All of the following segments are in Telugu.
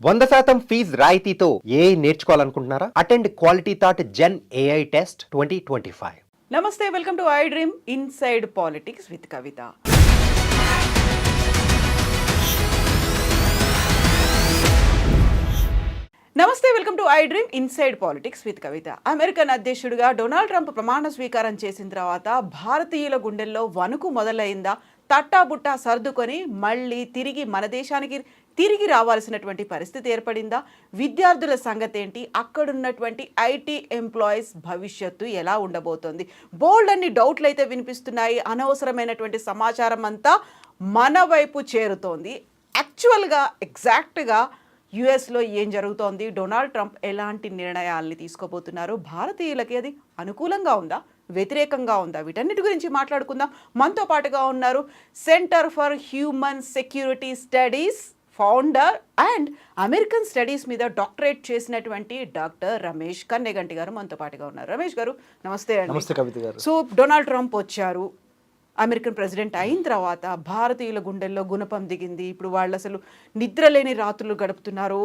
100% ఫీజ్ రాయితీతో ఏఐ నేర్చుకోవాలనుకుంటున్నారా? Attend quality thought gen AI test 2025. నమస్తే, welcome to I dream inside politics with Kavitha. నమస్తే, welcome to I dream inside politics with Kavitha. American అధ్యక్షుడిగా డొనాల్డ్ ట్రంప్ ప్రమాణ స్వీకారం చేసిన తర్వాత భారతీయుల గుండెల్లో వణుకు మొదలైందా? తట్టాబుట్టా సర్దుకొని మళ్ళీ తిరిగి మన దేశానికి తిరిగి రావాల్సినటువంటి పరిస్థితి ఏర్పడిందా? విద్యార్థుల సంగతి ఏంటి? అక్కడున్నటువంటి ఐటీ ఎంప్లాయీస్ భవిష్యత్తు ఎలా ఉండబోతోంది? బోల్డ్ అన్ని డౌట్లు అయితే వినిపిస్తున్నాయి. అనవసరమైనటువంటి సమాచారం అంతా మన వైపు చేరుతోంది. యాక్చువల్గా ఎగ్జాక్ట్గా యుఎస్లో ఏం జరుగుతోంది? డొనాల్డ్ ట్రంప్ ఎలాంటి నిర్ణయాల్ని తీసుకోబోతున్నారు? భారతీయులకి అది అనుకూలంగా ఉందా, వ్యతిరేకంగా ఉందా? వీటన్నిటి గురించి మాట్లాడుకుందాం. మనతో పాటుగా ఉన్నారు centre for human security studies founder and American studies మీద డాక్టరేట్ చేసినటువంటి డాక్టర్ రమేష్ కన్నెగంటి గారు మనతో పాటుగా ఉన్నారు. రమేష్ గారు నమస్తే అండి. నమస్తే కవిత గారు. సో డొనాల్డ్ ట్రంప్ వచ్చారు, అమెరికన్ ప్రెసిడెంట్ అయిన తర్వాత భారతీయుల గుండెల్లో గుణపం దిగింది. ఇప్పుడు వాళ్ళు అసలు నిద్రలేని రాత్రులు గడుపుతున్నారు.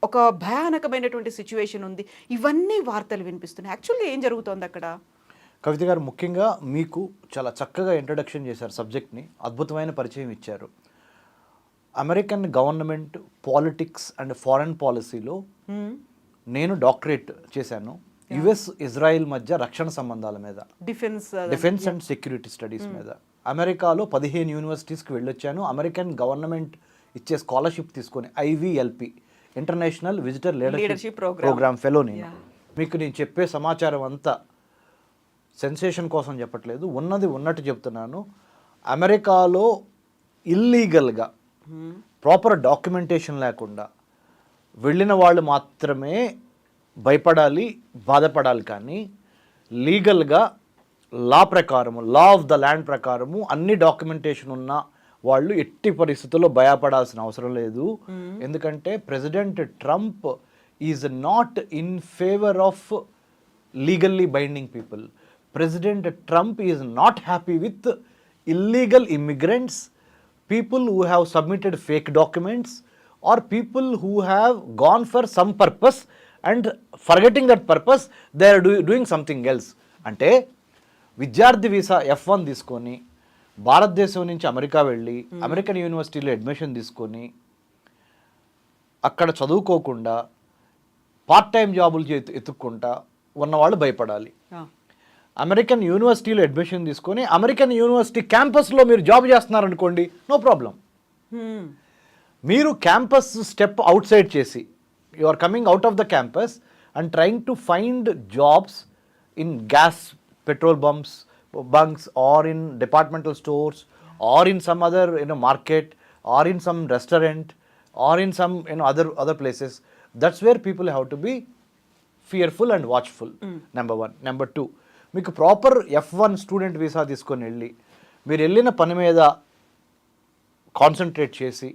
ఒక భయానకమైనటువంటి సిచ్యువేషన్ ఉంది. ఇవన్నీ వార్తలు వినిపిస్తున్నాయి. యాక్చువల్గా ఏం జరుగుతోంది అక్కడ? కవిత గారు, ముఖ్యంగా మీకు చాలా చక్కగా ఇంట్రడక్షన్ చేశారు, సబ్జెక్ట్ని అద్భుతమైన పరిచయం ఇచ్చారు. American government politics and foreign పాలసీలో నేను డాక్టరేట్ చేశాను. యుఎస్ ఇజ్రాయిల్ మధ్య రక్షణ సంబంధాల మీద, డిఫెన్స్ అండ్ సెక్యూరిటీ స్టడీస్ మీద. అమెరికాలో 15 యూనివర్సిటీస్కి వెళ్ళొచ్చాను. అమెరికన్ గవర్నమెంట్ ఇచ్చే స్కాలర్షిప్ తీసుకొని IVLP, international visitor leadership programme fellow. మీకు నేను చెప్పే సమాచారం అంతా సెన్సేషన్ కోసం చెప్పట్లేదు, ఉన్నది ఉన్నట్టు చెప్తున్నాను. అమెరికాలో ఇల్లీగల్గా ప్రాపర్ డాక్యుమెంటేషన్ లేకుండా వెళ్ళిన వాళ్ళు మాత్రమే భయపడాలి, బాధపడాలి. కానీ లీగల్గా లా ప్రకారము, లా ఆఫ్ ద ల్యాండ్ ప్రకారము అన్ని డాక్యుమెంటేషన్ ఉన్న వాళ్ళు ఎట్టి పరిస్థితుల్లో భయపడాల్సిన అవసరం లేదు. ఎందుకంటే president Trump is not in favour of legally binding people. President Trump is not happy with illegal immigrants, people who have submitted fake documents, or people who have gone for some purpose and forgetting that purpose they are doing something else. అంటే విద్యార్థి వీసా F1 తీసుకొని భారతదేశం నుంచి అమెరికా వెళ్ళి అమెరికన్ యూనివర్సిటీలో అడ్మిషన్ తీసుకొని అక్కడ చదువుకోకుండా పార్ట్ టైం జాబులు ఎత్తుక్కుంటా ఉన్నవాళ్ళు భయపడాలి. అమెరికన్ యూనివర్సిటీలో అడ్మిషన్ తీసుకొని అమెరికన్ యూనివర్సిటీ క్యాంపస్లో మీరు జాబ్ చేస్తున్నారనుకోండి, నో ప్రాబ్లం. మీరు క్యాంపస్ స్టెప్ అవుట్ సైడ్ చేసి you are coming out of the campus and trying to find jobs in gas petrol bunks or in departmental stores or in some other market or in some restaurant or in some other places. That's where people have to be fearful and watchful. Number 1. Number 2, మీకు ప్రాపర్ F1 స్టూడెంట్ వీసా తీసుకొని వెళ్ళి మీరు వెళ్ళిన పని మీద కాన్సన్ట్రేట్ చేసి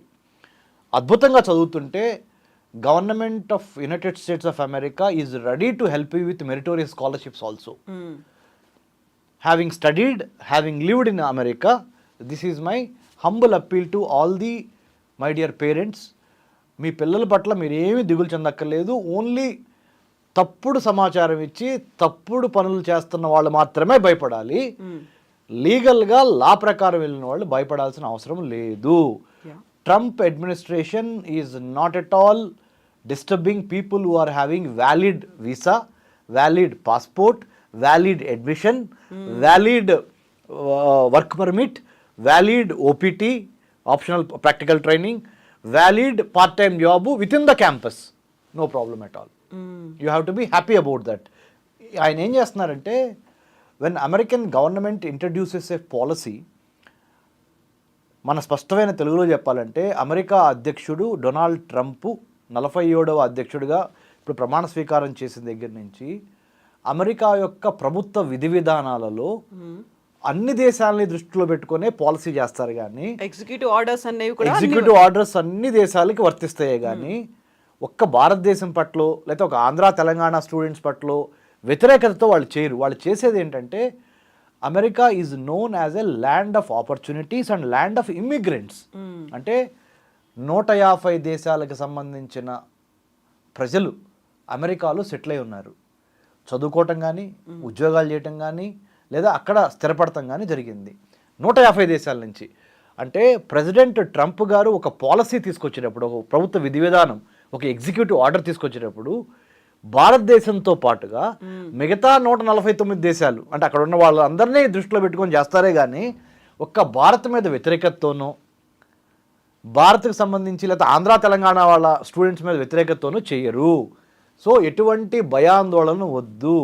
అద్భుతంగా చదువుతుంటే government of United States of America is ready to help you with meritorious scholarships also. Having studied, having lived in America, this is my humble appeal to all the my dear parents. మీ పిల్లల పట్ల మీరు ఏమీ దిగులు చెందక్కర్లేదు. ఓన్లీ తప్పుడు సమాచారం ఇచ్చి తప్పుడు పనులు చేస్తున్న వాళ్ళు మాత్రమే భయపడాలి. లీగల్గా లా ప్రకారం వెళ్ళిన వాళ్ళు భయపడాల్సిన అవసరం లేదు. Trump administration is not at all disturbing people who are having valid visa, valid passport, valid admission, valid work permit, valid OPT optional practical training, valid part time job within the campus. No problem at all. You have to be happy about that. ఆయన ఏం చేస్తున్నారంటే, when American government introduces a policy, మన స్పష్టమైన తెలుగులో చెప్పాలంటే అమెరికా అధ్యక్షుడు డొనాల్డ్ ట్రంప్ 47వ అధ్యక్షుడిగా ఇప్పుడు ప్రమాణ స్వీకారం చేసిన దగ్గర నుంచి అమెరికా యొక్క ప్రభుత్వ విధి విధానాలలో అన్ని దేశాలని దృష్టిలో పెట్టుకునే పాలసీ చేస్తారు. కానీ ఎగ్జిక్యూటివ్ ఆర్డర్స్ అన్ని దేశాలకి వర్తిస్తాయి. కానీ ఒక్క భారతదేశం పట్ల లేకపోతే ఒక ఆంధ్ర తెలంగాణ స్టూడెంట్స్ పట్ల వ్యతిరేకతతో వాళ్ళు చేయరు. వాళ్ళు చేసేది ఏంటంటే America is known as a land of opportunities and land of immigrants. అంటే 150 దేశాలకు సంబంధించిన ప్రజలు అమెరికాలో సెటిల్ అయి ఉన్నారు. చదువుకోవటం కానీ, ఉద్యోగాలు చేయటం కానీ, లేదా అక్కడ స్థిరపడటం కానీ జరిగింది 150 దేశాల నుంచి. అంటే ప్రెసిడెంట్ ట్రంప్ గారు ఒక పాలసీ తీసుకొచ్చేటప్పుడు, ఒక ప్రభుత్వ విధి విధానం, ఒక ఎగ్జిక్యూటివ్ ఆర్డర్ తీసుకొచ్చేటప్పుడు భారతదేశంతో పాటుగా మిగతా 149 దేశాలు, అంటే అక్కడ ఉన్న వాళ్ళందరినీ దృష్టిలో పెట్టుకొని చేస్తారే కానీ ఒక్క భారత్ మీద వ్యతిరేకతతోనో, భారత్కు సంబంధించి లేదా ఆంధ్ర తెలంగాణ వాళ్ళ స్టూడెంట్స్ మీద వ్యతిరేకతతోనూ చేయరు. సో ఎటువంటి భయాందోళన వద్దు.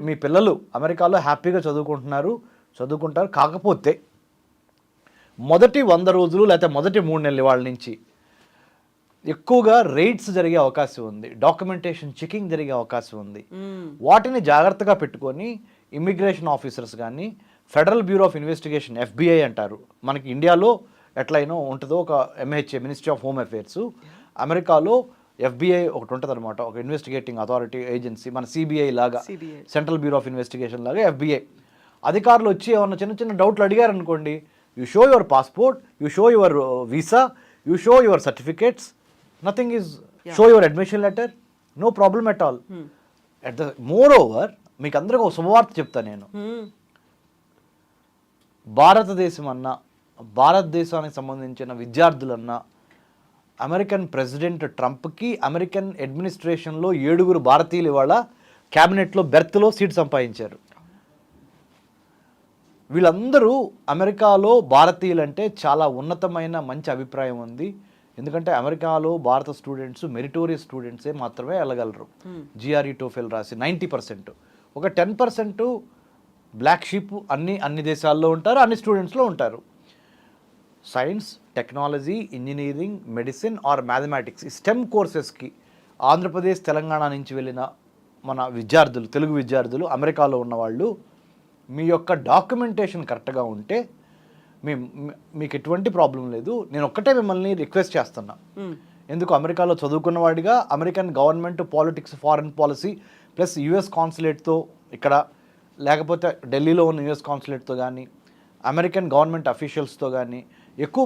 మీ పిల్లలు అమెరికాలో హ్యాపీగా చదువుకుంటారు. కాకపోతే మొదటి 100 రోజులు లేకపోతే మొదటి 3 నెలల వాళ్ళ నుంచి ఎక్కువగా రైడ్స్ జరిగే అవకాశం ఉంది, డాక్యుమెంటేషన్ చెకింగ్ జరిగే అవకాశం ఉంది. వాటిని జాగ్రత్తగా పెట్టుకొని ఇమ్మిగ్రేషన్ ఆఫీసర్స్ కానీ, federal bureau of investigation FBI అంటారు, మనకి ఇండియాలో ఎట్లయినా ఉంటుందో ఒక MHA ministry of home affairs, అమెరికాలో FBI ఒకటి ఉంటుంది అనమాట, ఒక ఇన్వెస్టిగేటింగ్ అథారిటీ ఏజెన్సీ, మన CBI లాగా, సెంట్రల్ బ్యూరో ఆఫ్ ఇన్వెస్టిగేషన్ లాగా FBI అధికారులు వచ్చి ఏమన్నా చిన్న డౌట్లు అడిగారు అనుకోండి, you show your passport, you show your visa, you show your certificates, nothing is show your admission letter, no problem at all. More over మీకు అందరికీ ఒక శుభవార్త చెప్తా నేను. భారతదేశం అన్నా, భారతదేశానికి సంబంధించిన విద్యార్థులన్నా, అమెరికన్ ప్రెసిడెంట్ ట్రంప్కి అమెరికన్ అడ్మినిస్ట్రేషన్లో 7 భారతీయులు ఇవాళ క్యాబినెట్లో బెర్త్లో సీట్ సంపాదించారు. వీళ్ళందరూ అమెరికాలో భారతీయులంటే చాలా ఉన్నతమైన మంచి అభిప్రాయం ఉంది. ఎందుకంటే అమెరికాలో భారత స్టూడెంట్స్ మెరిటోరియస్ స్టూడెంట్సే మాత్రమే వెళ్ళగలరు. GRE టోఫెల్ రాసి 90%, ఒక 10% బ్లాక్ షీప్ అన్ని దేశాల్లో ఉంటారు, అన్ని స్టూడెంట్స్లో ఉంటారు. Science, technology, engineering, medicine or mathematics ఈ స్టెమ్ కోర్సెస్కి ఆంధ్రప్రదేశ్, తెలంగాణ నుంచి వెళ్ళిన మన విద్యార్థులు, తెలుగు విద్యార్థులు అమెరికాలో ఉన్నవాళ్ళు, మీ యొక్క డాక్యుమెంటేషన్ కరెక్ట్గా ఉంటే మీకు ఎటువంటి ప్రాబ్లం లేదు. నేను ఒక్కటే మిమ్మల్ని రిక్వెస్ట్ చేస్తున్నా, ఎందుకు అమెరికాలో చదువుకున్నవాడిగా American government politics, foreign policy plus US కాన్సులేట్తో ఇక్కడ, లేకపోతే ఢిల్లీలో ఉన్న US కాన్సులేట్తో కానీ, అమెరికన్ గవర్నమెంట్ అఫీషియల్స్తో కానీ ఎక్కువ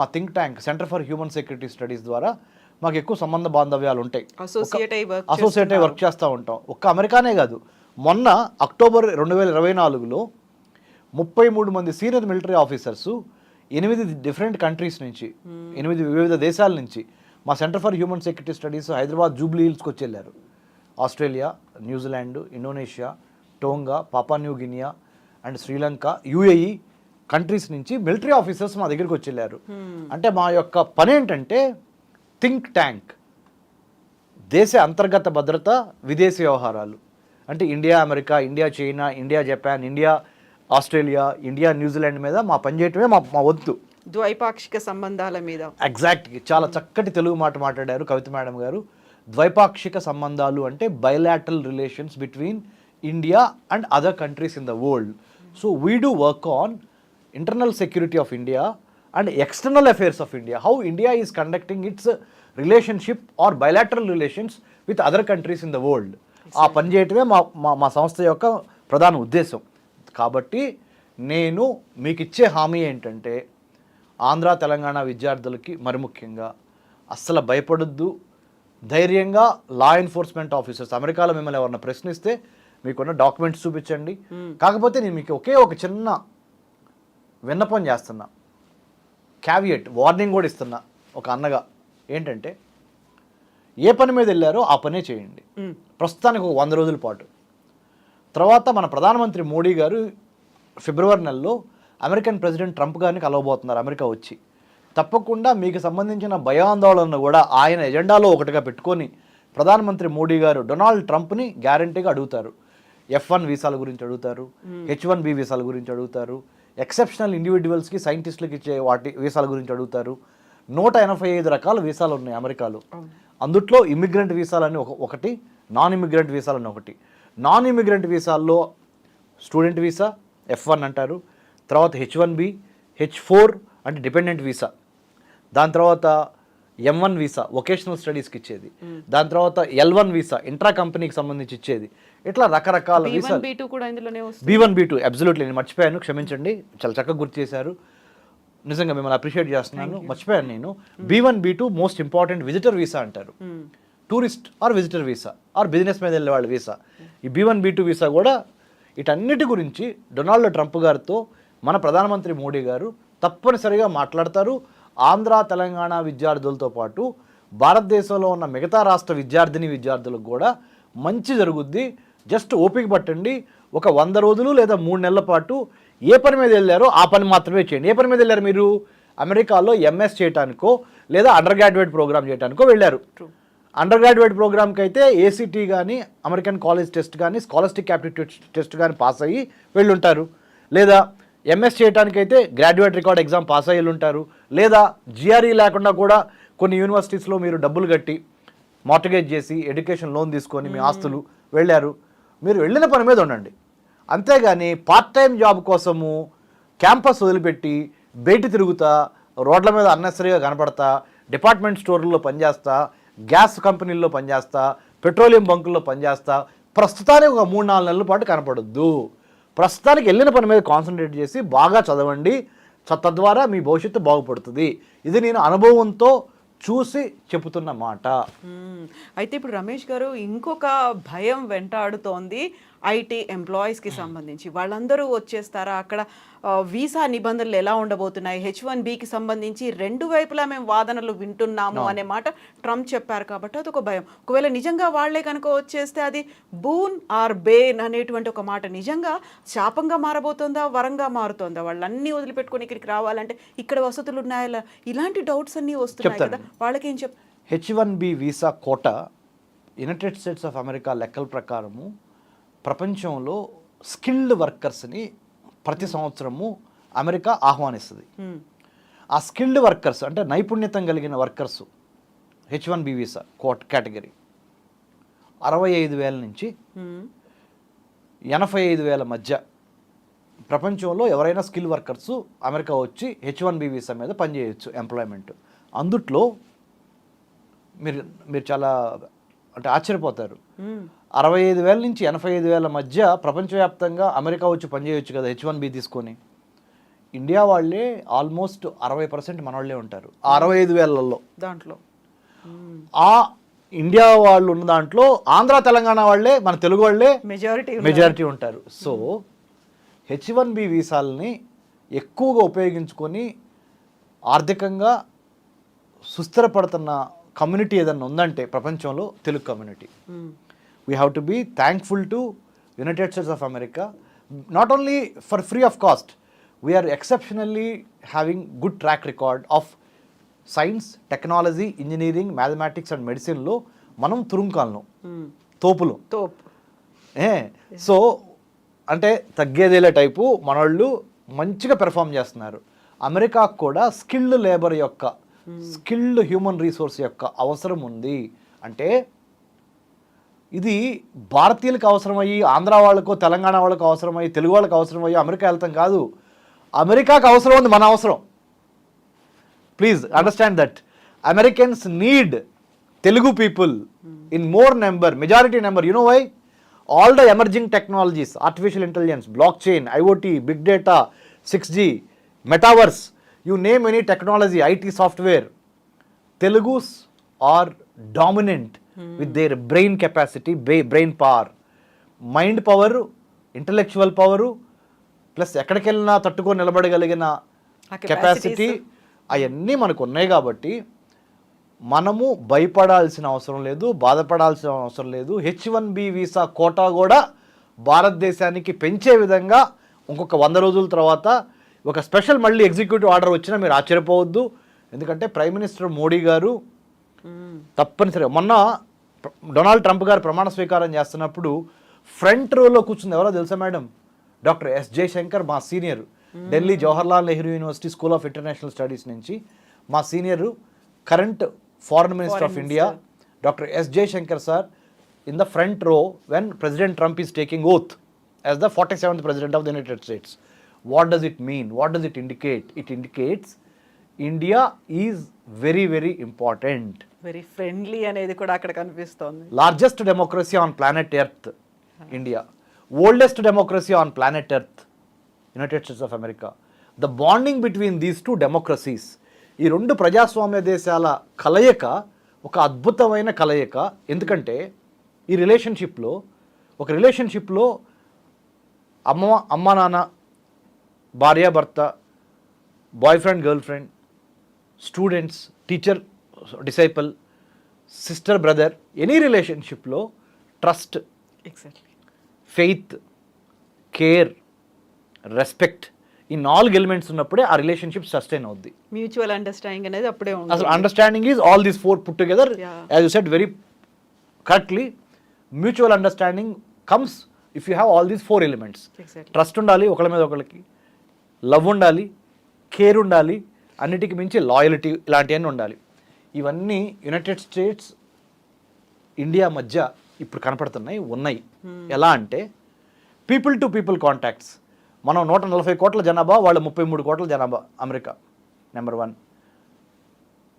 మా think tank centre for human security studies ద్వారా మాకు ఎక్కువ సంబంధ బాంధవ్యాలు ఉంటాయి, అసోసియేట్ అయి వర్క్ చేస్తూ ఉంటాం. ఒక్క అమెరికానే కాదు, మొన్న అక్టోబర్ 2024లో 33 మంది senior military officers 8 different countries నుంచి, 8 వివిధ దేశాల నుంచి మా centre for human security studies Hyderabad Jubilee హిల్స్కి వచ్చి వెళ్ళారు. Australia, New Zealand, Indonesia, Tonga, Papua New Guinea and Sri Lanka, UAE countries నుంచి మిలిటరీ ఆఫీసర్స్ మా దగ్గరికి వచ్చి వెళ్ళారు. అంటే మా యొక్క పని ఏంటంటే థింక్ ట్యాంక్, దేశ అంతర్గత భద్రత, విదేశీ వ్యవహారాలు, అంటే India America, India China, India Japan, India Australia, India New Zealand మీద మా పని చేయటమే మా వంతు. ద్వైపాక్షిక సంబంధాల మీద ఎగ్జాక్ట్గా చాలా చక్కటి తెలుగు మాట మాట్లాడారు కవిత మేడం గారు. ద్వైపాక్షిక సంబంధాలు అంటే bilateral relations between India and other countries in the world. So we do work on internal security of India and external affairs of India, how India is conducting its relationship or bilateral relations with other countries in the world. ఆ పని చేయటమే మా సంస్థ యొక్క ప్రధాన ఉద్దేశం. కాబట్టి నేను మీకు ఇచ్చే హామీ ఏంటంటే, ఆంధ్ర తెలంగాణ విద్యార్థులకి మరి ముఖ్యంగా అస్సలు భయపడొద్దు, ధైర్యంగా లా ఎన్ఫోర్స్మెంట్ ఆఫీసర్స్ అమెరికాలో మిమ్మల్ని ఎవరన్నా ప్రశ్నిస్తే మీకున్న డాక్యుమెంట్స్ చూపించండి. కాకపోతే నేను మీకు ఒక చిన్న విన్నపం చేస్తున్నా, క్యావియట్ వార్నింగ్ కూడా ఇస్తున్నా ఒక అన్నగా, ఏంటంటే ఏ పని మీద వెళ్ళారో ఆ పనే చేయండి ప్రస్తుతానికి ఒక 100 రోజుల పాటు. తర్వాత మన ప్రధానమంత్రి మోడీ గారు ఫిబ్రవరి నెలలో అమెరికన్ ప్రెసిడెంట్ ట్రంప్ గారిని కలవబోతున్నారు అమెరికా వచ్చి. తప్పకుండా మీకు సంబంధించిన భయాందోళనను కూడా ఆయన ఎజెండాలో ఒకటిగా పెట్టుకొని ప్రధానమంత్రి మోడీ గారు డొనాల్డ్ ట్రంప్ని గ్యారంటీగా అడుగుతారు. F1 వీసాల గురించి అడుగుతారు, H1B వీసాల గురించి అడుగుతారు, ఎక్సెప్షనల్ ఇండివిజువల్స్కి, సైంటిస్టులకి ఇచ్చే వాటి వీసాల గురించి అడుగుతారు. 185 రకాల వీసాలు ఉన్నాయి అమెరికాలో. అందుట్లో ఇమిగ్రెంట్ వీసాలని ఒకటి, నాన్ ఇమిగ్రెంట్ వీసాలని ఒకటి. నాన్ ఇమిగ్రెంట్ వీసాల్లో స్టూడెంట్ వీసా F1 అంటారు, తర్వాత H1B, H4 అంటే డిపెండెంట్ వీసా, దాని తర్వాత M1 వీసా వొకేషనల్ స్టడీస్కి ఇచ్చేది, దాని తర్వాత L1 వీసా ఇంట్రా కంపెనీకి సంబంధించి ఇచ్చేది, ఇట్లా రకరకాల B1 వీసాలు. B2 కూడా ఇందులోనే వస్తుంది. B1 B2 అబ్సల్యూట్లీ, నేను మర్చిపోయాను, క్షమించండి, చాలా చక్కగా గుర్తు చేశారు, నిజంగా మిమ్మల్ని అప్రిషియేట్ చేస్తున్నాను, మర్చిపోయాను నేను. B1 B2 most important visitor visa అంటారు, tourist or visitor visa or business మీద వెళ్ళే వాళ్ళ వీసా. ఈ B1 B2 వీసా కూడా వీటన్నిటి గురించి డొనాల్డ్ ట్రంప్ గారితో మన ప్రధానమంత్రి మోడీ గారు తప్పనిసరిగా మాట్లాడతారు. ఆంధ్ర తెలంగాణ విద్యార్థులతో పాటు భారతదేశంలో ఉన్న మిగతా రాష్ట్ర విద్యార్థులకు కూడా మంచి జరుగుద్ది. జస్ట్ ఓపిక పట్టండి, ఒక 100 రోజులు లేదా 3 నెలల పాటు ఏ పని మీద వెళ్ళారో ఆ పని మాత్రమే చేయండి. ఏ పని మీద వెళ్ళారు మీరు? అమెరికాలో ఎంఎస్ చేయడానికో లేదా అండర్ గ్రాడ్యుయేట్ ప్రోగ్రామ్ చేయడానికో వెళ్ళారు. అండర్ గ్రాడ్యుయేట్ ప్రోగ్రామ్కి అయితే ఏసీటీ కానీ అమెరికన్ కాలేజ్ టెస్ట్ కానీ స్కాలర్స్టిక్ యాప్టిట్యూడ్ టెస్ట్ కానీ పాస్ అయ్యి వెళ్ళుంటారు. లేదా ఎంఎస్ చేయడానికి అయితే గ్రాడ్యుయేట్ రికార్డ్ ఎగ్జామ్ పాస్ అయ్యి ఉంటారు. లేదా జిఆర్ఈ లేకుండా కూడా కొన్ని యూనివర్సిటీస్లో మీరు డబ్బులు కట్టి మార్టిగేజ్ చేసి ఎడ్యుకేషన్ లోన్ తీసుకొని మీ ఆస్తులు వెళ్ళారు. మీరు వెళ్ళిన పని మీద ఉండండి, అంతేగాని పార్ట్ టైం జాబ్ కోసము క్యాంపస్ వదిలిపెట్టి బయట తిరుగుతా, రోడ్ల మీద అన్నెసరీగా కనపడతా, డిపార్ట్మెంట్ స్టోర్లలో పనిచేస్తా, గ్యాస్ కంపెనీల్లో పనిచేస్తా, పెట్రోలియం బంకుల్లో పనిచేస్తా, ప్రస్తుతానికి ఒక 3-4 నెలల పాటు కనపడొద్దు. ప్రస్తుతానికి వెళ్ళిన పని మీద కాన్సన్ట్రేట్ చేసి బాగా చదవండి, తద్వారా మీ భవిష్యత్తు బాగుపడుతుంది. ఇది నేను అనుభవంతో చూసి చెబుతున్న మాట. అయితే ఇప్పుడు రమేష్ గారు, ఇంకొక భయం వెంటాడుతోంది ఐటీ ఎంప్లాయీస్కి సంబంధించి. వాళ్ళందరూ వచ్చేస్తారా? అక్కడ వీసా నిబంధనలు ఎలా ఉండబోతున్నాయి? H1Bకి సంబంధించి 2 వైపులా మేము వాదనలు వింటున్నాము అనే మాట ట్రంప్ చెప్పారు కాబట్టి అదొక భయం. ఒకవేళ నిజంగా వాళ్లే కనుక వచ్చేస్తే అది బూన్ ఆర్ బేన్ అనేటువంటి ఒక మాట నిజంగా శాపంగా మారబోతుందా, వరంగా మారుతుందా? వాళ్ళన్నీ వదిలిపెట్టుకొని ఇక్కడికి రావాలంటే ఇక్కడ వసతులు ఉన్నాయా? ఇలాంటి డౌట్స్ అన్నీ వస్తున్నాయి కదా, వాళ్ళకేం H1B visa Kota United States of America లెక్కల ప్రకారము ప్రపంచంలో స్కిల్డ్ వర్కర్స్ని ప్రతి సంవత్సరము అమెరికా ఆహ్వానిస్తుంది. ఆ స్కిల్డ్ వర్కర్స్ అంటే నైపుణ్యత కలిగిన వర్కర్స్ H1B వీసా కేటగిరీ 65,000 నుంచి 85,000 మధ్య ప్రపంచంలో ఎవరైనా స్కిల్ వర్కర్స్ అమెరికా వచ్చి H1B వీసా మీద పనిచేయచ్చు ఎంప్లాయ్మెంట్. అందుట్లో మీరు చాలా అంటే ఆశ్చర్యపోతారు, 65,000 నుంచి 85,000 మధ్య ప్రపంచవ్యాప్తంగా అమెరికా వచ్చి పనిచేయచ్చు కదా H1B తీసుకొని. ఇండియా వాళ్ళే ఆల్మోస్ట్ 60% మన వాళ్ళే ఉంటారు ఆ 65,000లో. దాంట్లో ఆ ఇండియా వాళ్ళు ఉన్న దాంట్లో ఆంధ్ర తెలంగాణ వాళ్ళే, మన తెలుగు వాళ్ళే మెజారిటీ ఉంటారు. సో H1B వీసాలని ఎక్కువగా ఉపయోగించుకొని ఆర్థికంగా సుస్థిరపడుతున్న కమ్యూనిటీ ఏదన్నా ఉందంటే ప్రపంచంలో Telugu community. We have to be thankful to United States of America, not only for free of cost. We are exceptionally having good track record of science, technology, engineering, mathematics and medicine లో మనం తురుంకాలను తోపులు. సో అంటే తగ్గేదేలే టైపు మనోళ్ళు మంచిగా పెర్ఫామ్ చేస్తున్నారు. అమెరికాకు కూడా స్కిల్డ్ లేబర్ యొక్క స్కిల్డ్ హ్యూమన్ రిసోర్స్ యొక్క అవసరం ఉంది. అంటే ఇది భారతీయులకు అవసరమయ్యి ఆంధ్ర వాళ్ళకు తెలంగాణ వాళ్ళకు అవసరమయ్యి తెలుగు వాళ్ళకి అవసరమయ్యి అమెరికా వెళ్తాం కాదు, అమెరికాకు అవసరం ఉంది మన అవసరం. Please understand that Americans need Telugu people in more number, majority number. You know why? All the emerging technologies, artificial intelligence, blockchain, IoT, big data, 6G, metaverse, you name any technology, IT software, Telugus are dominant with their brain capacity, brain power, mind power, intellectual power, plus ఎక్కడికి వెళ్ళినా తట్టుకొని నిలబడగలిగిన కెపాసిటీ అవన్నీ మనకు ఉన్నాయి. కాబట్టి మనము భయపడాల్సిన అవసరం లేదు, బాధపడాల్సిన అవసరం లేదు. H1B వీసా కోటా కూడా భారతదేశానికి పెంచే విధంగా ఇంకొక 100 రోజుల తర్వాత ఒక స్పెషల్ మళ్ళీ ఎగ్జిక్యూటివ్ ఆర్డర్ వచ్చినా మీరు ఆశ్చర్యపోవద్దు. ఎందుకంటే ప్రైమ్ మినిస్టర్ మోడీ గారు తప్పనిసరిగా మొన్న డొనాల్డ్ ట్రంప్ గారు ప్రమాణ స్వీకారం చేస్తున్నప్పుడు ఫ్రంట్ రోలో కూర్చుంది ఎవరో తెలుసా మేడం? డాక్టర్ ఎస్ జయశంకర్, మా senior, Delhi Jawaharlal Nehru university school of international studies నుంచి మా senior current foreign minister of India doctor S Jaishankar sir in the front row when President Trump is taking oath as the 47th President of the United States. What does it mean? What does it indicate? It indicates India is very, very important. Very friendly అనేది కూడా అక్కడ కనిపిస్తోంది. Largest democracy on planet Earth. India. Oldest democracy on planet earth, United States of America. The bonding between these two democracies, ఈ రెండు ప్రజాస్వామ్య దేశాల కలయిక ఒక అద్భుతమైన కలయిక. ఎందుకంటే ఈ రిలేషన్షిప్లో అమ్మ నాన్న, భార్యాభర్త, boy friend girl friend, students, teacher disciple, sister brother, any రిలేషన్షిప్లో trust, exactly, faith, care, respect, ఈ 4 ఎలిమెంట్స్ ఉన్నప్పుడే ఆ రిలేషన్షిప్ సస్టైన్ అవుద్ది. మ్యూచువల్ అండర్స్టాండింగ్ అనేది అప్పుడే అసలు ఉంటుంది. Understanding is all these 4 put together. Yeah. As you said very correctly, mutual understanding comes if you have all these 4 elements. Exactly. Trust ఉండాలి ఒకళ్ళ మీద ఒకళ్ళకి, లవ్ ఉండాలి, కేర్ ఉండాలి, అన్నిటికీ మించి లాయల్టీ, ఇలాంటివన్నీ ఉండాలి. ఇవన్నీ యునైటెడ్ స్టేట్స్ ఇండియా మధ్య ఇప్పుడు కనపడుతున్నాయి, ఉన్నాయి. ఎలా అంటే పీపుల్ టు పీపుల్ కాంటాక్ట్స్. మనం 140 కోట్ల జనాభా, వాళ్ళు 33 కోట్ల జనాభా. America number 1.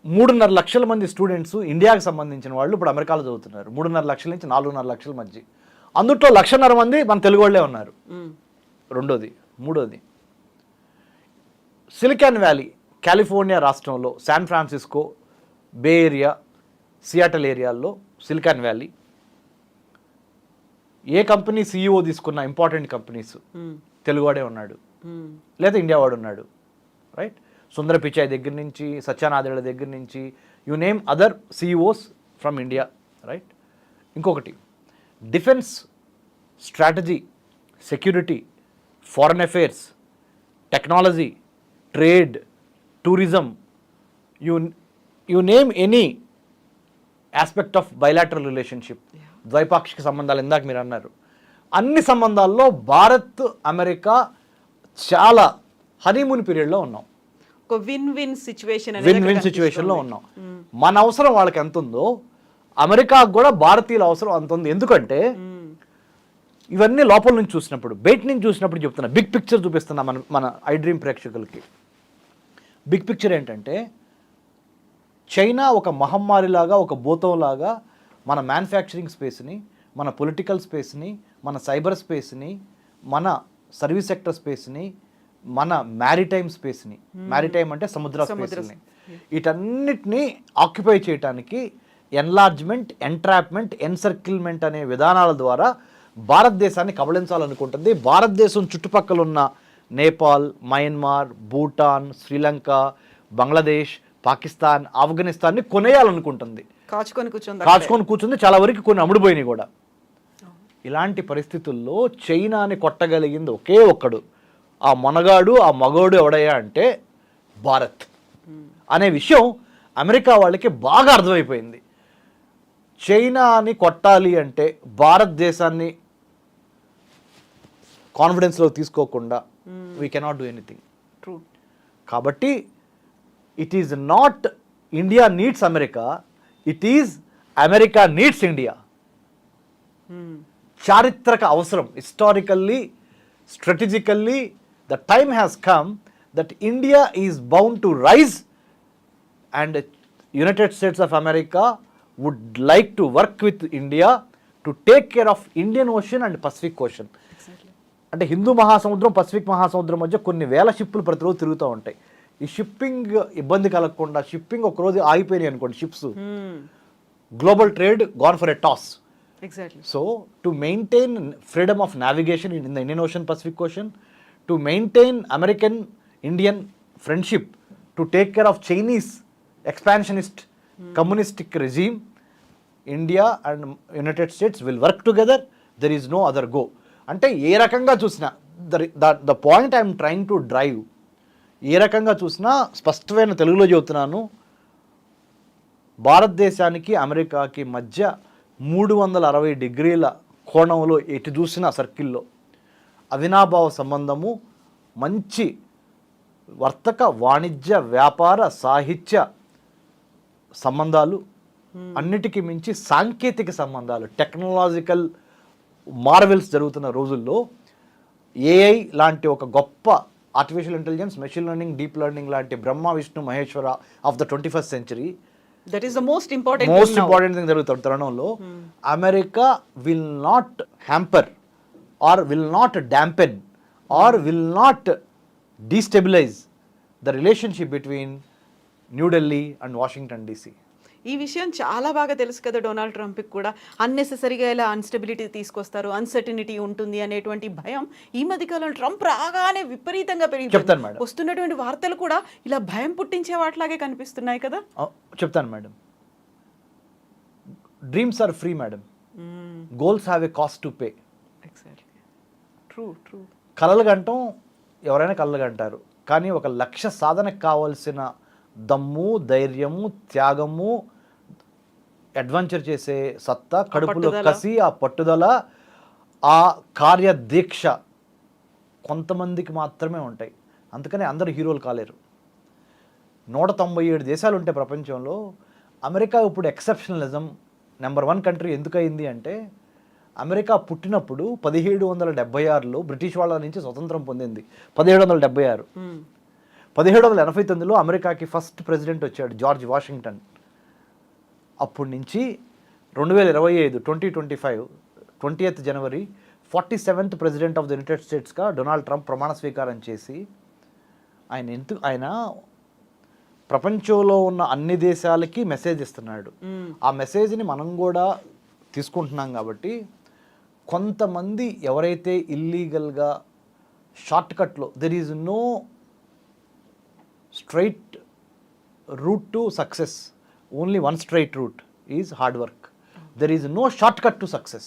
3.5 లక్షల మంది స్టూడెంట్స్ ఇండియాకి సంబంధించిన వాళ్ళు ఇప్పుడు అమెరికాలో చదువుతున్నారు. 3.5 లక్షల నుంచి 4.5 లక్షల మధ్య. అందుట్లో 1.5 మంది మన తెలుగు వాళ్ళే ఉన్నారు. రెండోది. మూడోది, సిలికాన్ వ్యాలీ, కాలిఫోర్నియా రాష్ట్రంలో శాన్ ఫ్రాన్సిస్కో, బే ఏరియా, సియాటల్ ఏరియాల్లో సిలికాన్ వ్యాలీ. ఏ కంపెనీ CEO తీసుకున్న ఇంపార్టెంట్ కంపెనీస్ తెలుగువాడే ఉన్నాడు, లేదా ఇండియా వాడు ఉన్నాడు. రైట్? సుందర పిచాయ్ దగ్గర నుంచి, సత్యానాదేళ్ల దగ్గర నుంచి, you name other CEOs from India. Right? ఇంకొకటి, defence, strategy, security, foreign affairs, technology, trade, tourism, you name any aspect of bilateral relationship, ద్వైపాక్షిక సంబంధాలు ఇందాక మీరు అన్నారు, అన్ని సంబంధాల్లో భారత్ అమెరికా చాలా హనీమూన్ పీరియడ్లో ఉన్నాం. ఒక విన్ విన్ సిచ్యువేషన్లో ఉన్నాం. మన అవసరం వాళ్ళకి ఎంత ఉందో అమెరికాకు కూడా భారతీయుల అవసరం అంత ఉంది. ఎందుకంటే ఇవన్నీ లోపల నుంచి చూసినప్పుడు, బయట నుంచి చూసినప్పుడు చెప్తున్నా, బిగ్ పిక్చర్ చూపిస్తున్నా మన ఐ డ్రీమ్ ప్రేక్షకులకి. బిగ్ పిక్చర్ ఏంటంటే, చైనా ఒక మహమ్మారిలాగా, ఒక భూతంలాగా మన మ్యానుఫ్యాక్చరింగ్ స్పేస్ని, మన పొలిటికల్ స్పేస్ని, మన సైబర్ స్పేస్ని, మన సర్వీస్ సెక్టర్ స్పేస్ని, మన మ్యారిటైమ్ స్పేస్ని, మ్యారిటైమ్ అంటే సముద్ర స్పేస్ని, వీటన్నిటిని ఆక్యుపై చేయడానికి ఎన్లార్జ్మెంట్, ఎంట్రాప్మెంట్, ఎన్సర్కిల్మెంట్ అనే విధానాల ద్వారా భారతదేశాన్ని కబళించాలనుకుంటుంది. భారతదేశం చుట్టుపక్కల ఉన్న నేపాల్, మయన్మార్, భూటాన్, శ్రీలంక, బంగ్లాదేశ్, పాకిస్తాన్, ఆఫ్ఘనిస్తాన్ని కొనేయాలనుకుంటుంది. కాచుకొని కూర్చుంది. చాలా వరకు కొన్ని అమ్ముడుపోయినాయి కూడా. ఇలాంటి పరిస్థితుల్లో చైనాని కొట్టగలిగింది ఒకే ఒక్కడు, ఆ మొనగాడు, ఆ మగోడు ఎవడయ్యా అంటే భారత్ అనే విషయం అమెరికా వాళ్ళకి బాగా అర్థమైపోయింది. చైనాని కొట్టాలి అంటే భారతదేశాన్ని కాన్ఫిడెన్స్లో తీసుకోకుండా వీ కెనాట్ డూ ఎనీథింగ్. కాబట్టి it is not India needs America, it is America needs India. చారిత్రక అవసరం, historically, strategically the time has come that India is bound to rise and United States of America would like to work with India to take care of Indian Ocean and Pacific Ocean. అంటే హిందూ మహాసముద్రం, పసిఫిక్ మహాసముద్రం మధ్య కొన్ని వేల షిప్పులు ప్రతిరోజు తిరుగుతూ ఉంటాయి. ఈ షిప్పింగ్ ఇబ్బంది కలగకుండా, షిప్పింగ్ ఒక రోజు ఆగిపోయినాయి అనుకోండి ships, global trade gone for a toss. So to maintain freedom of navigation in the Indian Ocean, Pacific Ocean, to maintain American Indian friendship, to take care of Chinese expansionist communistic regime, India and United States will work together. There is no other go. అంటే ఏ రకంగా చూసినా, the point I'm trying to drive, ఏ రకంగా చూసినా స్పష్టమైన తెలుగులో చెబుతున్నాను, భారతదేశానికి అమెరికాకి మధ్య 360 డిగ్రీల కోణంలో ఎటు చూసిన సర్కిల్లో అవినాభావ సంబంధము, మంచి వర్తక, వాణిజ్య, వ్యాపార, సాహిత్య సంబంధాలు, అన్నిటికీ మించి సాంకేతిక సంబంధాలు, టెక్నాలజికల్ మార్వెల్స్ జరుగుతున్న రోజుల్లో AI లాంటి ఒక గొప్ప artificial intelligence, machine learning, deep learning లాంటి Brahma, Vishnu, Maheshwara of the 21st century that is the most important important thing జరుగుతుంది తరుణంలో America will not hamper or will not dampen or will not destabilise the relationship between New Delhi and Washington DC. ఈ విషయం చాలా బాగా తెలుసు కదా డొనాల్డ్ ట్రంప్కి కూడా. అన్నెసెసరీగా ఇలా అన్స్టెబిలిటీ తీసుకొస్తారు, అన్సర్టనిటీ ఉంటుంది అనేటువంటి భయం ఈ మధ్యకాలంలో ట్రంప్ రాగానే విపరీతంగా చెప్తాను మేడం. వస్తున్నటువంటి వార్తలు కూడా ఇలా భయం పుట్టించే వాటిలాగే కనిపిస్తున్నాయి కదా. చెప్తాను madam. Dreams are free madam, goals have a cost to pay. Exactly, true true. కలలు గంటం ఎవరైనా కలలు గంటారు, కానీ ఒక లక్ష్య సాధనకు కావాల్సిన దమ్ము, ధైర్యము, త్యాగము, అడ్వెంచర్ చేసే సత్తా, కడుపులో కసి, ఆ పట్టుదల, ఆ కార్యదీక్ష కొంతమందికి మాత్రమే ఉంటాయి. అందుకని అందరు హీరోలు కాలేరు. 197 దేశాలు ఉంటాయి ప్రపంచంలో. అమెరికా ఇప్పుడు ఎక్సెప్షనలిజం నెంబర్ 1 కంట్రీ ఎందుకు అయింది అంటే, అమెరికా పుట్టినప్పుడు 1776లో బ్రిటిష్ వాళ్ళ నుంచి స్వతంత్రం పొందింది. 1776. 1789లో అమెరికాకి ఫస్ట్ ప్రెసిడెంట్ వచ్చాడు, జార్జ్ వాషింగ్టన్. అప్పటి నుంచి 2025 2025 20th January 47th president of the United స్టేట్స్గా డొనాల్డ్ ట్రంప్ ప్రమాణ స్వీకారం చేసి ఆయన ప్రపంచంలో ఉన్న అన్ని దేశాలకి మెసేజ్ ఇస్తున్నాడు. ఆ మెసేజ్ని మనం కూడా తీసుకుంటున్నాం. కాబట్టి కొంతమంది ఎవరైతే ఇల్లీగల్గా షార్ట్కట్లో, there is no straight route to success, only one straight route is hard work. There is no shortcut to success,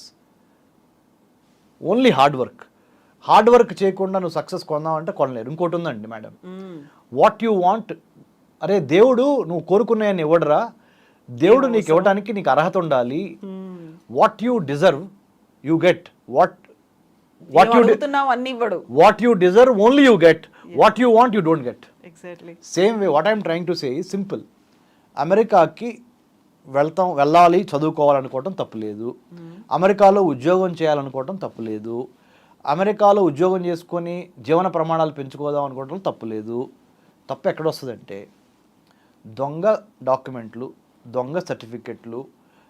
only hard work. Hard work చేయకుండా నువ్వు సక్సెస్ కొందామంటే కొనలేరు. ఇంకోటి ఉందండి మేడం, వాట్ యు వాంట్, అరే దేవుడు నువ్వు కోరుకున్నాయని ఇవ్వడరా, దేవుడు నీకు ఇవ్వడానికి నీకు అర్హత ఉండాలి. What you deserve you get, what you deserve only you get, what you want you don't get. Exactly same way what I'm trying to say is simple. అమెరికాకి వెళ్ళాలి, చదువుకోవాలనుకోవటం తప్పులేదు. అమెరికాలో ఉద్యోగం చేయాలనుకోవటం తప్పులేదు. అమెరికాలో ఉద్యోగం చేసుకొని జీవన ప్రమాణాలు పెంచుకోదాం అనుకోవటం తప్పులేదు. తప్పు ఎక్కడ వస్తుందంటే, దొంగ డాక్యుమెంట్లు, దొంగ సర్టిఫికెట్లు,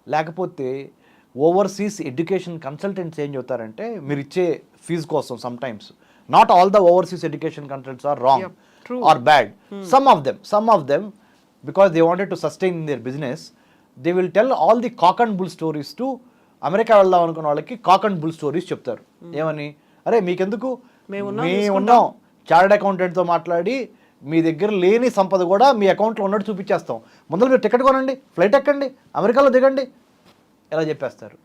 లేకపోతే ఓవర్సీస్ ఎడ్యుకేషన్ కన్సల్టెంట్స్ ఏం చెబుతారంటే, మీరు ఇచ్చే ఫీజు కోసం sometimes, not all the overseas education consultants are wrong or bad. Some of them, because they wanted to sustain their business, they will tell all the cock and bull stories to America వెళ్దాం అనుకున్న వాళ్ళకి. కాక్ అండ్ బుల్ స్టోరీస్ చెప్తారు. ఏమని, అరే మీకెందుకు, ఉన్నాం, చార్టెడ్ అకౌంటెంట్తో మాట్లాడి మీ దగ్గర లేని సంపద కూడా మీ అకౌంట్లో ఉన్నట్టు చూపించేస్తాం, ముందు మీరు టికెట్ కొనండి, ఫ్లైట్ ఎక్కండి, అమెరికాలో దిగండి, ఇలా చెప్పేస్తారు.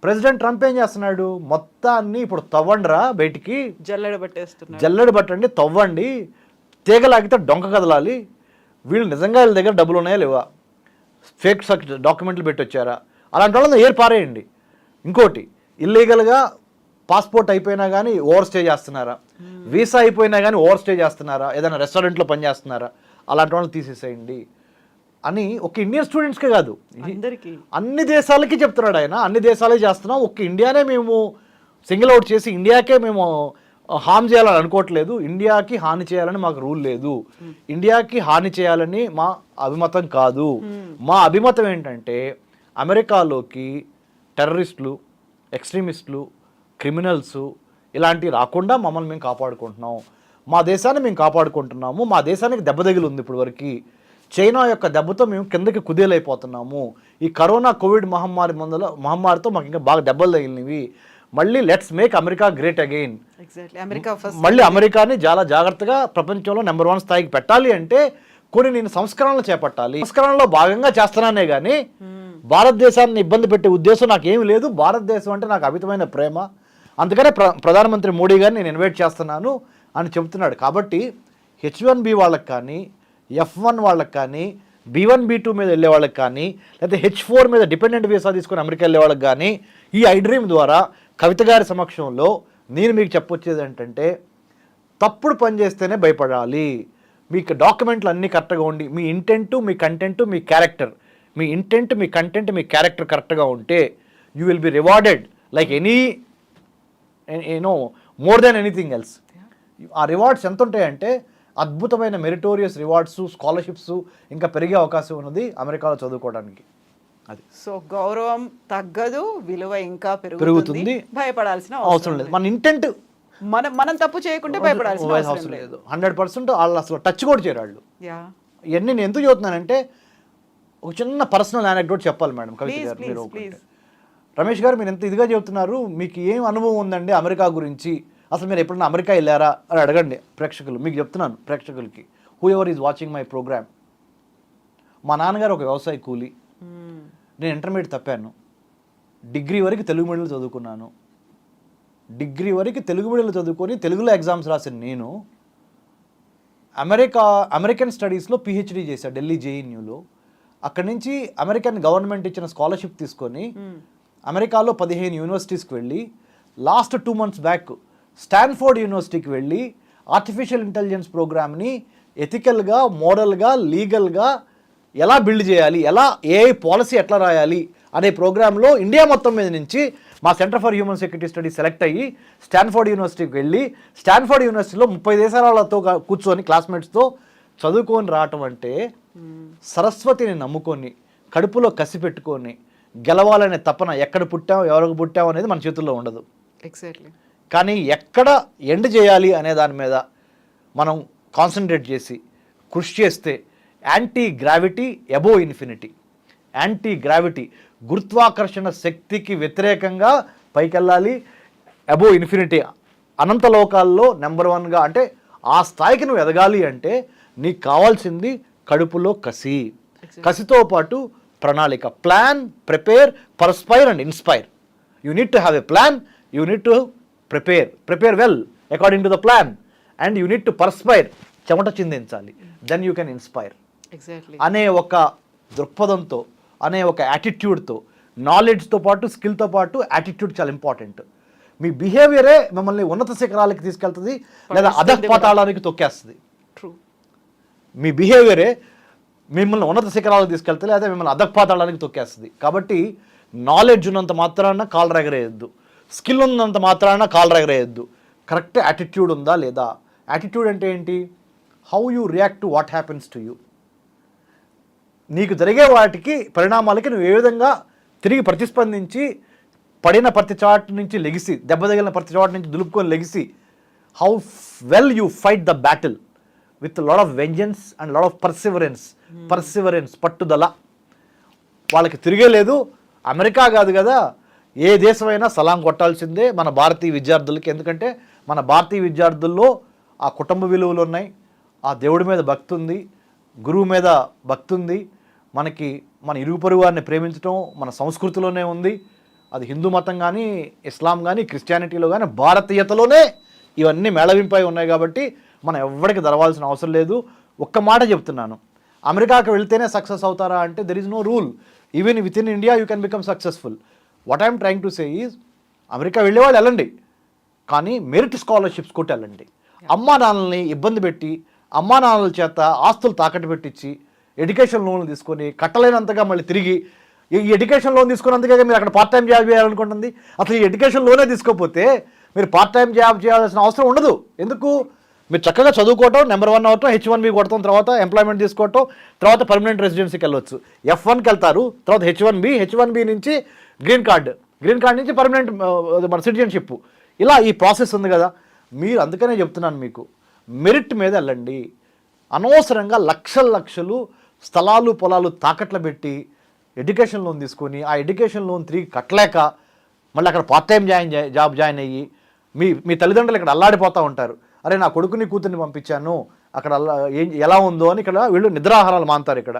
ప్రెసిడెంట్ ట్రంప్ ఏం చేస్తున్నాడు, మొత్తాన్ని ఇప్పుడు తవ్వండిరా, బయటికి జల్లెడ పట్టండి, తవ్వండి, తీగలాగితే డొంక కదలాలి, వీళ్ళు నిజంగా వీళ్ళ దగ్గర డబ్బులు ఉన్నాయా లేవా, ఫేక్ డాక్యుమెంట్లు పెట్టి వచ్చారా, అలాంటి వాళ్ళని ఏర్ పారేయండి. ఇంకోటి, ఇల్లీగల్గా పాస్పోర్ట్ అయిపోయినా కానీ ఓవర్ స్టే చేస్తున్నారా, వీసా అయిపోయినా కానీ ఓవర్ స్టే చేస్తున్నారా, ఏదైనా రెస్టారెంట్లో పనిచేస్తున్నారా, అలాంటి వాళ్ళని తీసేసేయండి అని ఒక ఇండియన్ స్టూడెంట్స్కే కాదు, అన్ని దేశాలకి చెప్తున్నాడు ఆయన. అన్ని దేశాలే చేస్తున్నాం, ఒక్క ఇండియానే మేము సింగిల్ అవుట్ చేసి ఇండియాకే మేము హామ్ చేయాలని అనుకోవట్లేదు, ఇండియాకి హాని చేయాలని మాకు రూల్ లేదు, ఇండియాకి హాని చేయాలని మా అభిమతం కాదు. మా అభిమతం ఏంటంటే, అమెరికాలోకి టెర్రరిస్టులు, ఎక్స్ట్రీమిస్టులు, క్రిమినల్స్ ఇలాంటివి రాకుండా మమ్మల్ని మేము కాపాడుకుంటున్నాం, మా దేశాన్ని మేము కాపాడుకుంటున్నాము, మా దేశానికి దెబ్బ తగిలి ఉంది ఇప్పుడు వరకు, చైనా యొక్క దెబ్బతో మేము కిందకి కుదేలైపోతున్నాము, ఈ కరోనా కోవిడ్ మహమ్మారితో మాకు ఇంకా బాగా దెబ్బలు తగిలినవి, మళ్ళీ let's make America great again. మళ్ళీ అమెరికాని చాలా జాగ్రత్తగా ప్రపంచంలో నెంబర్ 1 స్థాయికి పెట్టాలి అంటే కొన్ని నేను సంస్కరణలు చేపట్టాలి. సంస్కరణలో భాగంగా చేస్తున్నానే కానీ భారతదేశాన్ని ఇబ్బంది పెట్టే ఉద్దేశం నాకు ఏమీ లేదు. భారతదేశం అంటే నాకు అమితమైన ప్రేమ, అందుకనే ప్రధానమంత్రి మోడీ గారిని నేను ఇన్వైట్ చేస్తున్నాను అని చెబుతున్నాడు. కాబట్టి H1B వాళ్ళకి కానీ, F1 వాళ్ళకి కానీ, B1 B2 మీద వెళ్ళే వాళ్ళకి కానీ, లేకపోతే H4 మీద డిపెండెంట్ వీసా తీసుకుని అమెరికా వెళ్ళే వాళ్ళకి కానీ, ఈ ఐ డ్రీమ్ ద్వారా కవిత గారి సమక్షంలో నేను మీకు చెప్పొచ్చేది ఏంటంటే, తప్పుడు పని చేస్తేనే భయపడాలి. మీకు డాక్యుమెంట్లు అన్నీ కరెక్ట్గా ఉండి, మీ ఇంటెంట్, మీ కంటెంట్, మీ క్యారెక్టర్, మీ ఇంటెంట్, మీ కంటెంట్, మీ క్యారెక్టర్ కరెక్ట్గా ఉంటే you will be rewarded like more than anything else. ఆ రివార్డ్స్ ఎంత ఉంటాయంటే, అద్భుతమైన మెరిటోరియస్ రివార్డ్స్, స్కాలర్షిప్స్ ఇంకా పెరిగే అవకాశం ఉన్నది అమెరికాలో చదువుకోవడానికి. అది సో గౌరవం తగ్గదు, విలువ ఇంకా పెరుగుతుంది. పెరుగుతుంది, భయపడాల్సిన అవసరం లేదు. మన ఇంటెంట్ మనం తప్పు చేయకుంటే భయపడాల్సిన అవసరం లేదు. 100% వాళ్ళు అసలు టచ్ కూడా చేయరు వాళ్ళు. యా ఇవన్నీ నేను ఎందుకు చదువుతున్నానంటే ఒక చిన్న పర్సనల్ యానెక్డోట్ చెప్పాలి మేడం కవిత ప్లీజ్ గారు. మీరు ప్లీజ్ ఒకటి. రమేష్ గారు మీరు ఎంత ఇదిగా చెబుతున్నారు, మీకు ఏం అనుభవం ఉందండి అమెరికా గురించి, అసలు మీరు ఎప్పుడైనా అమెరికా వెళ్ళారా అని అడగండి ప్రేక్షకులు. మీకు చెప్తున్నాను ప్రేక్షకులకి, whoever is watching my programme. మా నాన్నగారు ఒక వ్యవసాయ కూలీ, నేను ఇంటర్మీడియట్ తప్పాను, డిగ్రీ వరకు తెలుగు మీడియంలో చదువుకున్నాను. డిగ్రీ వరకు తెలుగు మీడియంలో చదువుకొని తెలుగులో ఎగ్జామ్స్ రాసిన నేను అమెరికన్ స్టడీస్లో పిహెచ్డీ చేశాను ఢిల్లీ జేఎన్యూలో. అక్కడి నుంచి అమెరికన్ గవర్నమెంట్ ఇచ్చిన స్కాలర్షిప్ తీసుకొని అమెరికాలో 15 యూనివర్సిటీస్కి వెళ్ళి లాస్ట్ 2 months బ్యాక్ స్టాన్ఫోర్డ్ యూనివర్సిటీకి వెళ్ళి ఆర్టిఫిషియల్ ఇంటెలిజెన్స్ ప్రోగ్రామ్ని ఎథికల్గా, మోరల్గా, లీగల్గా ఎలా బిల్డ్ చేయాలి, ఎలా ఏఐ పాలసీ ఎట్లా రాయాలి అనే ప్రోగ్రాంలో ఇండియా మొత్తం మీద నుంచి మా centre for human security studies select అయ్యి స్టాన్ఫోర్డ్ యూనివర్సిటీకి వెళ్ళి స్టాన్ఫోర్డ్ యూనివర్సిటీలో 30 దేశాలతో కూర్చొని క్లాస్మేట్స్తో చదువుకొని రావటం అంటే సరస్వతిని నమ్ముకొని కడుపులో కసి పెట్టుకొని గెలవాలనే తపన, ఎక్కడ పుట్టాం ఎవరికి పుట్టాం అనేది మన చేతుల్లో ఉండదు. ఎగ్జాక్ట్లీ. కానీ ఎక్కడ ఎండ్ చేయాలి అనే దాని మీద మనం కాన్సన్ట్రేట్ చేసి కృషి చేస్తే anti gravity above infinity, anti gravity గురుత్వాకర్షణ శక్తికి వ్యతిరేకంగా పైకెళ్ళాలి, అబోవ్ ఇన్ఫినిటీ అనంత లోకాల్లో నెంబర్ 1గా, అంటే ఆ స్థాయికి నువ్వు ఎదగాలి అంటే నీకు కావాల్సింది కడుపులో కసి, కసితో పాటు ప్రణాళిక. Plan, prepare, perspire and inspire. You need to have a plan, you need to prepare well according to the plan, and you need to perspire, చెమట చిందించాలి, దెన్ యూ కెన్ ఇన్స్పైర్ అనే ఒక దృక్పథంతో, అనే ఒక యాటిట్యూడ్తో, నాలెడ్జ్తో పాటు స్కిల్తో పాటు యాటిట్యూడ్ చాలా ఇంపార్టెంట్. మీ బిహేవియరే మిమ్మల్ని ఉన్నత శిఖరాలకి తీసుకెళ్తుంది లేదా అధఃపాతాళానికి తొక్కేస్తుంది. మీ బిహేవియరే మిమ్మల్ని ఉన్నత శిఖరాలకు తీసుకెళ్తుంది లేదా మిమ్మల్ని అధఃపాతాళానికి తొక్కేస్తుంది. కాబట్టి నాలెడ్జ్ ఉన్నంత మాత్రాన కాలు రెగరేయద్దు, స్కిల్ ఉన్నంత మాత్రాన కాలు రెగరేయద్దు. కరెక్ట్ యాటిట్యూడ్ ఉందా లేదా? యాటిట్యూడ్ అంటే ఏంటి? How you react to what happens to you. నీకు జరిగే వాటికి పరిణామాలకి నువ్వు ఏ విధంగా తిరిగి ప్రతిస్పందించి పడిన ప్రతి చాటు నుంచి లెగిసి, దెబ్బ తగిలిన ప్రతి చాటు నుంచి దులుపుకొని లెగిసి, how well you fight the battle with lot of vengeance and lot of Perseverance, పట్టుదల. వాళ్ళకి తిరిగే లేదు. అమెరికా కాదు కదా, ఏ దేశమైనా సలాం కొట్టాల్సిందే మన భారతీయ విద్యార్థులకి. ఎందుకంటే మన భారతీయ విద్యార్థుల్లో ఆ కుటుంబ విలువలు ఉన్నాయి, ఆ దేవుడి మీద భక్తి ఉంది, గురువు మీద భక్తి ఉంది, మనకి మన ఇరుగు పొరుగు వారిని ప్రేమించడం మన సంస్కృతిలోనే ఉంది. అది హిందూ మతం కానీ, ఇస్లాం కానీ, క్రిస్టియానిటీలో కానీ, భారతీయతలోనే ఇవన్నీ మేళవింపై ఉన్నాయి. కాబట్టి మనం ఎవరికి దరవాల్సిన అవసరం లేదు. ఒక్క మాట చెప్తున్నాను, అమెరికాకి వెళ్తేనే సక్సెస్ అవుతారా అంటే there is no rule. Even within India you can become successful. What I'm trying to say is, America వెళ్ళేవాళ్ళు వెళ్ళండి, కానీ మెరిట్ స్కాలర్షిప్స్ కొట్టి వెళ్ళండి. అమ్మా నాన్నల్ని ఇబ్బంది పెట్టి, అమ్మా నాన్నల చేత ఆస్తులు తాకట్టు పెట్టించి, ఎడ్యుకేషన్ లోన్లు తీసుకొని కట్టలేనంతగా మళ్ళీ తిరిగి, ఈ ఎడ్యుకేషన్ లోన్ తీసుకున్నంతగా మీరు అక్కడ పార్ట్ టైం జాబ్ చేయాలనుకుంటుంది. అసలు ఈ ఎడ్యుకేషన్ లోనే తీసుకోకపోతే మీరు పార్ట్ టైం జాబ్ చేయాల్సిన అవసరం ఉండదు. ఎందుకు? మీరు చక్కగా చదువుకోవటం, నెంబర్ 1 అవటం, H1B కొడతాం, తర్వాత ఎంప్లాయ్మెంట్ తీసుకోవటం, తర్వాత పర్మనెంట్ రెసిడెన్సీకి వెళ్ళొచ్చు. F1కి వెళ్తారు, తర్వాత H1B నుంచి గ్రీన్ కార్డ్ నుంచి పర్మనెంట్ మన సిటిజన్షిప్. ఇలా ఈ ప్రాసెస్ ఉంది కదా. మీరు అందుకనే చెప్తున్నాను మీకు, మెరిట్ మీద వెళ్ళండి. అనవసరంగా లక్షలు స్థలాలు పొలాలు తాకట్లు పెట్టి ఎడ్యుకేషన్ లోన్ తీసుకొని, ఆ ఎడ్యుకేషన్ లోన్ తిరిగి కట్టలేక మళ్ళీ అక్కడ పార్ట్ టైం జాబ్ జాయిన్ అయ్యి మీ తల్లిదండ్రులు ఇక్కడ అల్లాడిపోతూ ఉంటారు. అరే నా కొడుకుని కూతుర్ని పంపించాను, అక్కడ ఎలా ఉందో అని ఇక్కడ వీళ్ళు నిద్రాహారాలు మాంతారు. ఇక్కడ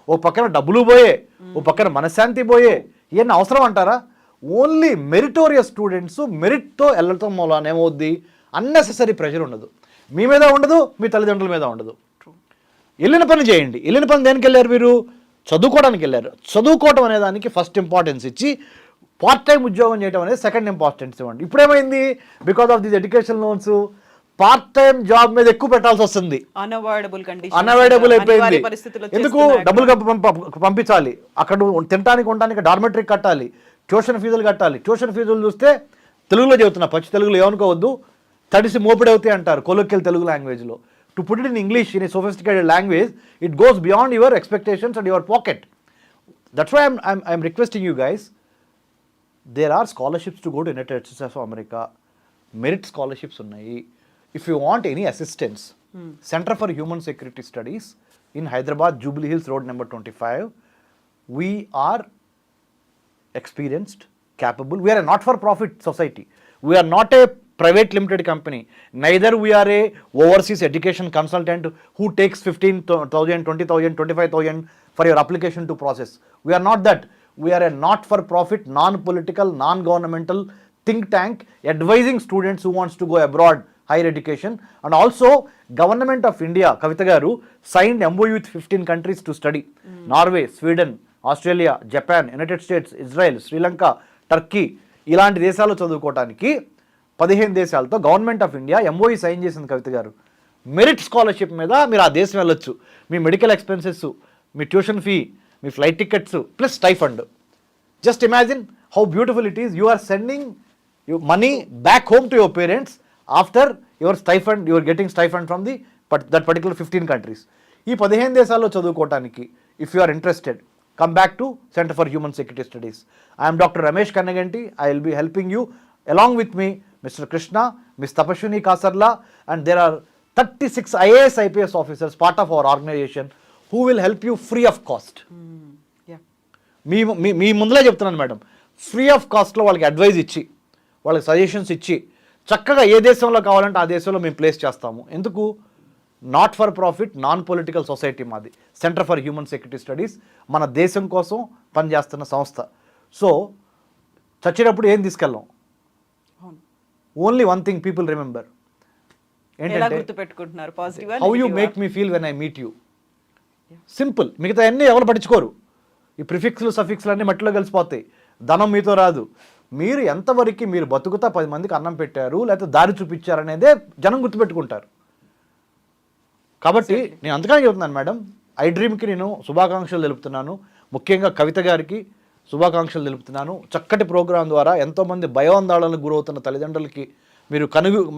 ఓ పక్కన డబ్బులు పోయే, ఓ పక్కన మనశ్శాంతి పోయే. ఇవన్నీ అవసరం అంటారా? ఓన్లీ మెరిటోరియస్ స్టూడెంట్స్ మెరిట్తో వెళ్ళటం మూలాన ఏమవుద్ది, అన్నెసెసరీ ప్రెషర్ ఉండదు, మీ మీద ఉండదు, మీ తల్లిదండ్రుల మీద ఉండదు. వెళ్ళిన పని చేయండి. వెళ్ళిన పని దేనికి వెళ్ళారు? మీరు చదువుకోవడానికి వెళ్ళారు. చదువుకోవటం అనే దానికి ఫస్ట్ ఇంపార్టెన్స్ ఇచ్చి, పార్ట్ టైం ఉద్యోగం చేయడం అనేది సెకండ్ ఇంపార్టెన్స్ ఇవ్వండి. ఇప్పుడేమైంది, because of these education loans part time job మీద ఎక్కువ పెట్టాల్సి వస్తుంది. అన్అవాయిడబుల్ అయిపోయింది. ఎందుకు? డబ్బులు పంపించాలి, అక్కడ తినడానికి ఉండడానికి డార్మెటరీ కట్టాలి, ట్యూషన్ ఫీజులు కట్టాలి. ట్యూషన్ ఫీజులు చూస్తే తెలుగులో చెబుతున్నా, పచ్చి తెలుగులో ఏమనుకోవద్దు, తడిసి మోపిడవుతాయి అంటారు కొలోక్యల్ తెలుగు లాంగ్వేజ్లో. to put it in English in a sophisticated language, it goes beyond your expectations and your pocket. That's why I'm requesting you guys, there are scholarships to go to United States of America, merit scholarships ఉన్నాయి. If you want any assistance, Center for Human Security Studies in Hyderabad, Jubilee Hills Road number 25, we are experienced, capable. We are a not-for-profit society. We are not a private limited company. Neither we are a overseas education consultant who takes 15,000, 20,000, 25,000 for your application to process. We are not that. We are a not-for-profit, non-political, non-governmental think tank advising students who wants to go abroad, higher education. And also, Government of India, Kavita Garu, signed MOU with 15 countries to study. Norway, Sweden, Australia, Japan, United states, Israel, Sri Lanka, Turkey ఇలాంటి దేశాల్లో చదువుకోవడానికి 15 దేశాలతో government of India MOE sign చేసింది కవిత గారు. మెరిట్ స్కాలర్షిప్ మీద మీరు ఆ దేశం వెళ్ళొచ్చు. మీ మెడికల్ ఎక్స్పెన్సెస్, మీ ట్యూషన్ ఫీ, మీ flight tickets plus stipend. Just imagine how beautiful it is. You are sending money back home to your parents after your stipend, your getting stipend from the that particular 15 countries. ఈ 15 దేశాల్లో చదువుకోవటానికి if you are interested, come back to Center for Human Security Studies. I am Dr. Ramesh Kannaganti. I will be helping you. Along with me, Mr. Krishna, Ms. Tapashwini Kasarla, and there are 36 IAS IPS officers part of our organization who will help you free of cost. Yeah. మీ ముందులే చెప్తున్నాను మేడం, ఫ్రీ ఆఫ్ కాస్ట్లో వాళ్ళకి అడ్వైజ్ ఇచ్చి, వాళ్ళకి సజెషన్స్ ఇచ్చి, చక్కగా ఏ దేశంలో కావాలంటే ఆ దేశంలో మేము ప్లేస్ చేస్తాము. ఎందుకు? Not for profit, non political society మాది. Centre for human security studies మన దేశం కోసం పనిచేస్తున్న సంస్థ. సో చచ్చేటప్పుడు ఏం తీసుకెళ్ళాం? Only one thing people remember. గుర్తుపెట్టుకుంటున్నారు? Positive. How you make me feel when I meet you. Simple. మిగతా అన్నీ ఎవరు పట్టించుకోరు. ఈ ప్రిఫిక్స్లు సఫిక్స్లు అన్నీ మట్టిలో కలిసిపోతాయి. ధనం మీతో రాదు. మీరు ఎంతవరకు మీరు బతుకుతా 10 మందికి అన్నం పెట్టారు లేకపోతే దారి చూపించారు అనేదే జనం గుర్తుపెట్టుకుంటారు. కాబట్టి నేను అంతగానే చెబుతున్నాను మేడం, ఐ డ్రీమ్కి నేను శుభాకాంక్షలు తెలుపుతున్నాను. ముఖ్యంగా కవిత గారికి శుభాకాంక్షలు తెలుపుతున్నాను. చక్కటి ప్రోగ్రాం ద్వారా ఎంతోమంది భయాందోళనకు గురవుతున్న తల్లిదండ్రులకి మీరు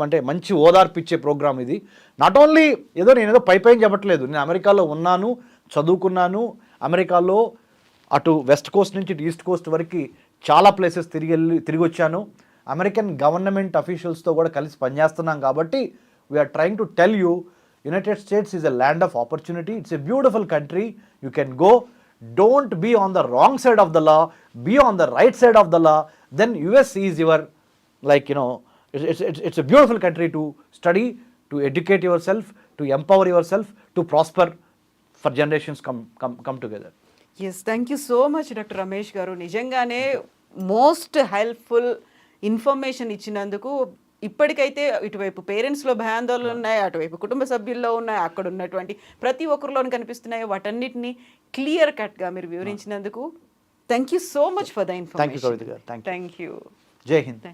అంటే మంచి ఓదార్పిచ్చే ప్రోగ్రాం ఇది. నాట్ ఓన్లీ నేను పైన చెప్పట్లేదు. నేను అమెరికాలో ఉన్నాను, చదువుకున్నాను. అమెరికాలో అటు వెస్ట్ కోస్ట్ నుంచి ఇటు ఈస్ట్ కోస్ట్ వరకు చాలా ప్లేసెస్ తిరిగి వచ్చాను. అమెరికన్ గవర్నమెంట్ అఫీషియల్స్తో కూడా కలిసి పనిచేస్తున్నాం. కాబట్టి we are trying to tell you, United States is a land of opportunity. It's a beautiful country. You can go. Don't be on the wrong side of the law. Be on the right side of the law. Then US is your, it's a beautiful country to study, to educate yourself, to empower yourself, to prosper for generations come together. Yes, thank you so much doctor Ramesh గారు. నిజంగానే మోస్ట్ హెల్ప్ఫుల్ ఇన్ఫర్మేషన్ ఇచ్చినందుకు. ఇప్పటికైతే ఇటువైపు పేరెంట్స్లో భయాందోళనలు ఉన్నాయి, అటువైపు కుటుంబ సభ్యుల్లో ఉన్నాయి, అక్కడ ఉన్నటువంటి ప్రతి ఒక్కరిలోనూ కనిపిస్తున్నాయి. వాటన్నిటిని క్లియర్ కట్గా మీరు వివరించినందుకు thank you so much for the information. Thank you. Thank you. జై హింద్.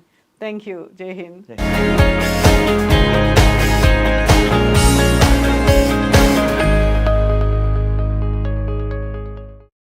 Thank you. జై హింద్.